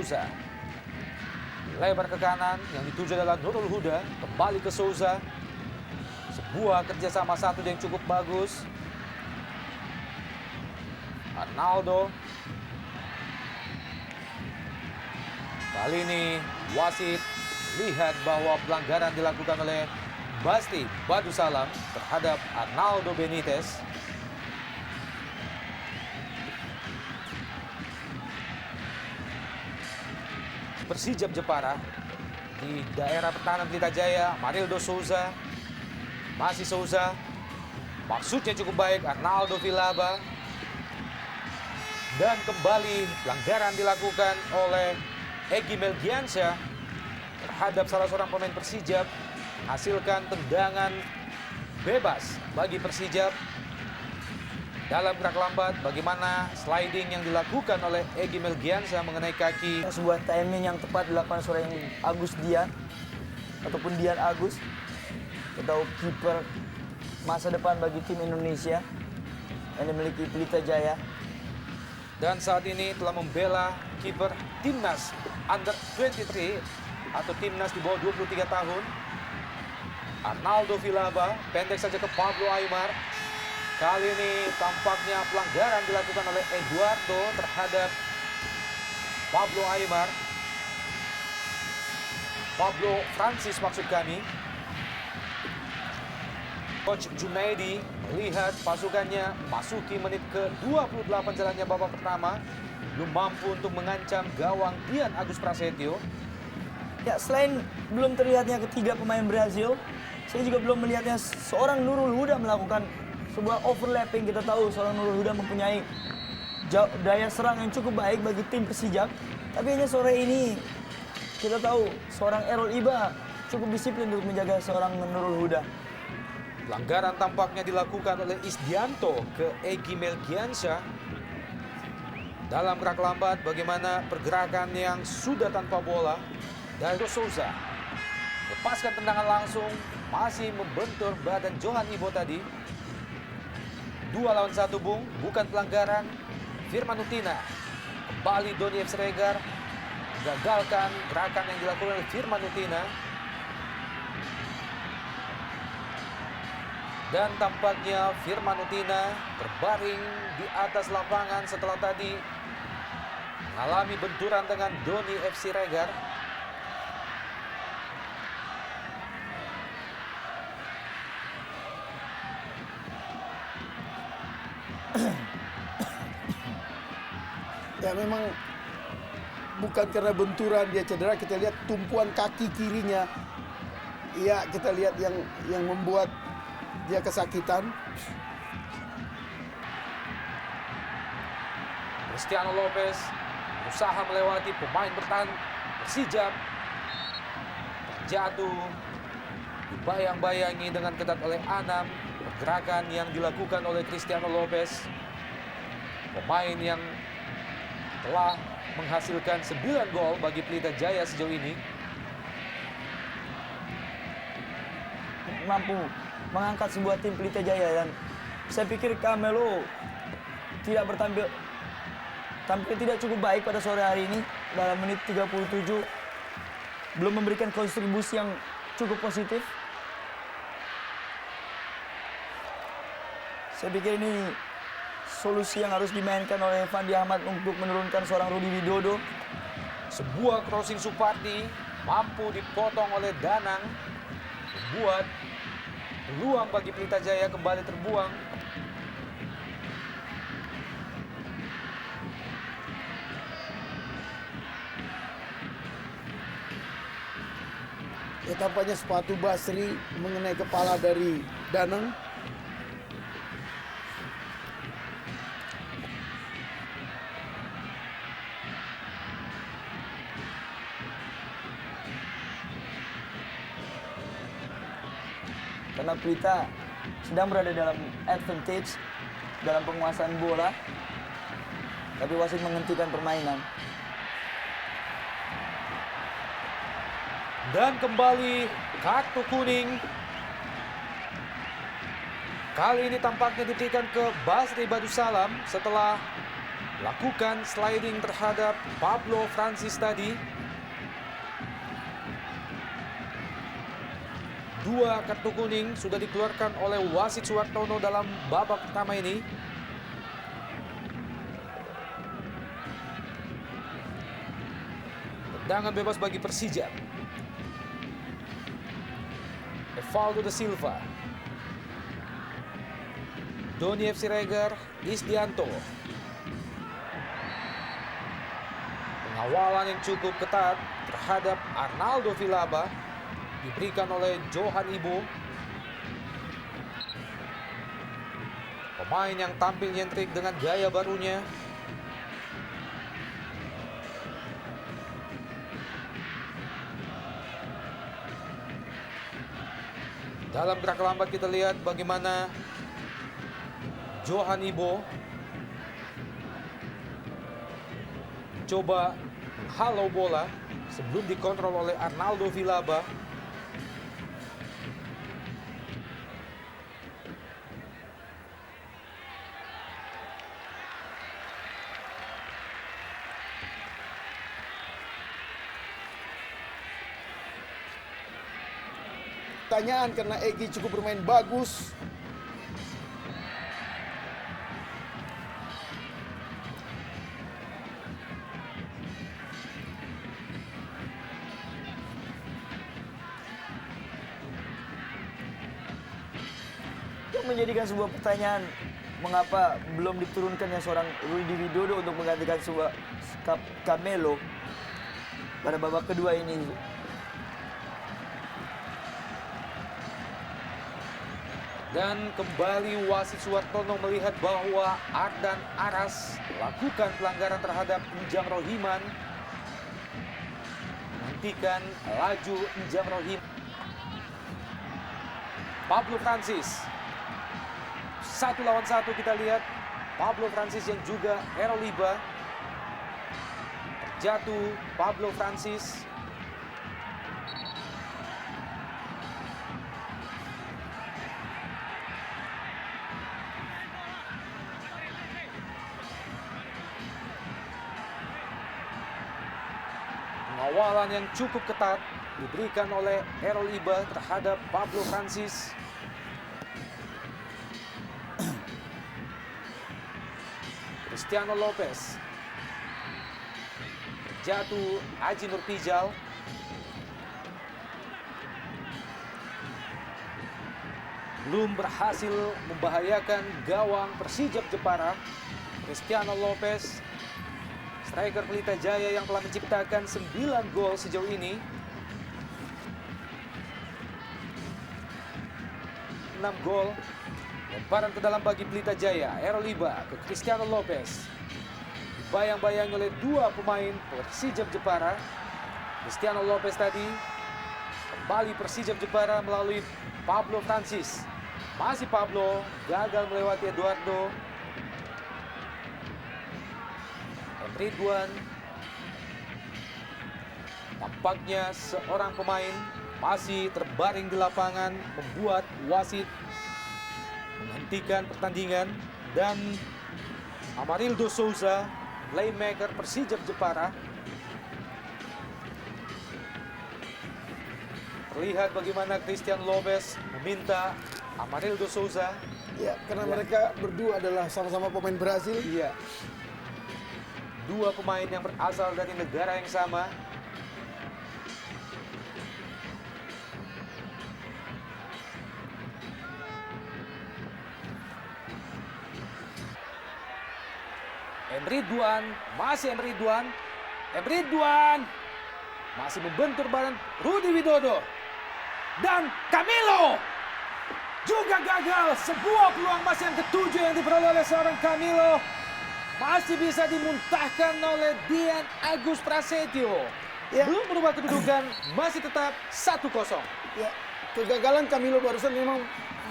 Souza. Lebar ke kanan yang dituju adalah Nurul Huda. Kembali ke Souza. Sebuah kerjasama satu yang cukup bagus. Arnaldo. Kali ini wasit lihat bahwa pelanggaran dilakukan oleh Basti Badusalam terhadap Arnaldo Benitez. Persijap Jepara di daerah pertahanan Pelita Jaya. Marildo Souza. Masih Souza. Maksudnya cukup baik. Arnaldo Vilaba. Dan kembali pelanggaran dilakukan oleh Egy Melgiansyah terhadap salah seorang pemain Persijap. Hasilkan tendangan bebas bagi Persijap. Dalam gerak lambat, bagaimana sliding yang dilakukan oleh Egy Melgiansyah mengenai kaki. Sebuah timing yang tepat dilakukan seorang Agus Dian ataupun Dian Agus. Kita tahu kiper masa depan bagi tim Indonesia yang dimiliki Pelita Jaya. Dan saat ini telah membela kiper timnas under 23 atau timnas di bawah 23 tahun. Arnaldo Vilaba pendek saja ke Pablo Aimar. Kali ini tampaknya pelanggaran dilakukan oleh Eduardo terhadap Pablo Aimar. Pablo Francis maksud kami. Coach Junaidi melihat pasukannya masuki menit ke-28 jalannya babak pertama. Belum mampu untuk mengancam gawang Dian Agus Prasetyo. Ya, selain belum terlihatnya ketiga pemain Brazil, saya juga belum melihatnya seorang Nurul Huda melakukan sebuah overlapping. Kita tahu seorang Nurul Huda mempunyai daya serang yang cukup baik bagi tim Persijap. Tapi hanya sore ini kita tahu seorang Errol Iba cukup disiplin untuk menjaga seorang Nurul Huda. Pelanggaran tampaknya dilakukan oleh Isdianto ke Egy Melgiansyah. Dalam gerak lambat, bagaimana pergerakan yang sudah tanpa bola dari Souza. Lepaskan tendangan langsung, masih membentur badan Johan Ibo tadi. 2 lawan 1 Bung, bukan pelanggaran. Firman Utina, kembali Doni F. Sregar, gagalkan gerakan yang dilakukan oleh Firman Utina. Dan tampaknya Firman Utina terbaring di atas lapangan setelah tadi mengalami benturan dengan Doni F. Sregar. Ya memang bukan karena benturan dia cedera, kita lihat tumpuan kaki kirinya. Ya kita lihat yang membuat dia kesakitan. Cristiano Lopez berusaha melewati pemain bertahan Persijap. Terjatuh, dibayang-bayangi dengan ketat oleh Anam. Pergerakan yang dilakukan oleh Cristiano Lopez, pemain yang telah menghasilkan 9 gol bagi Pelita Jaya sejauh ini. Mampu mengangkat sebuah tim Pelita Jaya, dan saya pikir Camelo tampil tidak cukup baik pada sore hari ini. Dalam menit 37 belum memberikan kontribusi yang cukup positif. Saya pikir ini solusi yang harus dimainkan oleh Fandi Ahmad untuk menurunkan seorang Rudi Widodo. Sebuah crossing Supardi mampu dipotong oleh Danang, membuat peluang bagi Pelita Jaya kembali terbuang. Ya tampaknya sepatu Basri mengenai kepala dari Danang. Karena Pelita sedang berada dalam advantage dalam penguasaan bola, tapi wasit menghentikan permainan. Dan kembali kartu kuning. Kali ini tampaknya diberikan ke Basri Badusalam setelah lakukan sliding terhadap Pablo Francis tadi. 2 kartu kuning sudah dikeluarkan oleh wasit Suwartono dalam babak pertama ini. Tendangan bebas bagi Persija. Evaldo da Silva, Doni F. Siregar, Isdianto. Pengawalan yang cukup ketat terhadap Arnaldo Vilaba diberikan oleh Johan Ibo. Pemain yang tampil nyentrik dengan gaya barunya. Dalam gerak lambat kita lihat bagaimana Johan Ibo coba menghalau bola sebelum dikontrol oleh Arnaldo Vilaba. Pertanyaan karena Egy cukup bermain bagus. Yang menjadikan sebuah pertanyaan, mengapa belum diturunkannya seorang Rudi Widodo untuk menggantikan sebuah Camelo pada babak kedua ini. Dan kembali wasit Suwartono melihat bahwa Ardan Aras melakukan pelanggaran terhadap Njam Rohiman. Menghentikan laju Njam Rohim. Pablo Francis. 1 lawan 1 kita lihat. Pablo Francis yang juga Hero Liba. Terjatuh Pablo Francis. Pengawalan yang cukup ketat diberikan oleh Errol Iba terhadap Pablo Francis. Cristiano Lopez. Jatuh Aji Nurpijal. Belum berhasil membahayakan gawang Persijap Jepara. Cristiano Lopez, striker Pelita Jaya yang telah menciptakan 9 gol sejauh ini. 6 gol. Lemparan ke dalam bagi Pelita Jaya. Errol Liba ke Cristiano Lopez. Dibayang-bayangi oleh 2 pemain Persijap Jepara. Cristiano Lopez tadi. Kembali Persijap Jepara melalui Pablo Francis. Masih Pablo, gagal melewati Eduardo. Ridwan. Tampaknya seorang pemain masih terbaring di lapangan, membuat wasit menghentikan pertandingan. Dan Amarildo Souza, playmaker Persijap Jepara, terlihat bagaimana Cristiano Lopez meminta Amarildo Souza. Ya, karena mereka berdua adalah sama-sama pemain Brasil. Iya. 2 pemain yang berasal dari negara yang sama. Emridwan, masih Emridwan. Emridwan masih membentur badan Rudi Widodo. Dan Camilo juga gagal. Sebuah peluang emas yang ketujuh yang diperoleh oleh seorang Camilo. Masih bisa dimuntahkan oleh Dian Agus Prasetyo. Ya. Belum berubah kedudukan, masih tetap 1-0. Ya, kegagalan Camilo barusan memang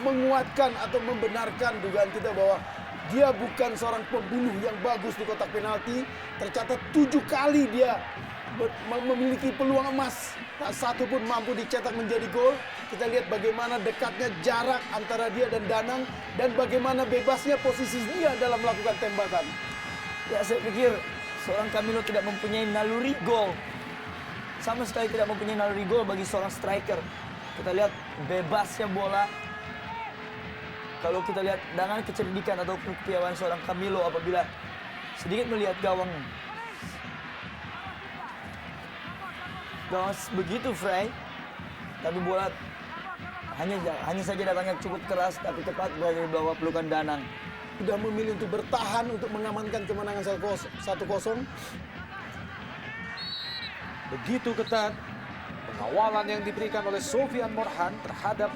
menguatkan atau membenarkan dugaan kita bahwa dia bukan seorang pembunuh yang bagus di kotak penalti. Tercatat 7 kali dia memiliki peluang emas. Tak satu pun mampu dicetak menjadi gol. Kita lihat bagaimana dekatnya jarak antara dia dan Danang. Dan bagaimana bebasnya posisi dia dalam melakukan tembakan. Ya, saya pikir seorang Camilo tidak mempunyai naluri gol. Sama sekali tidak mempunyai naluri gol bagi seorang striker. Kita lihat bebasnya bola. Kalau kita lihat dengan kecerdikan atau kepiawaian seorang Camilo apabila sedikit melihat gawang begitu fray, tapi bola hanya saja datangnya cukup keras tapi tepat berada di bawah pelukan Danang. Sudah memilih untuk bertahan untuk mengamankan kemenangan 1-0. Begitu ketat pengawalan yang diberikan oleh Sofian Morhan terhadap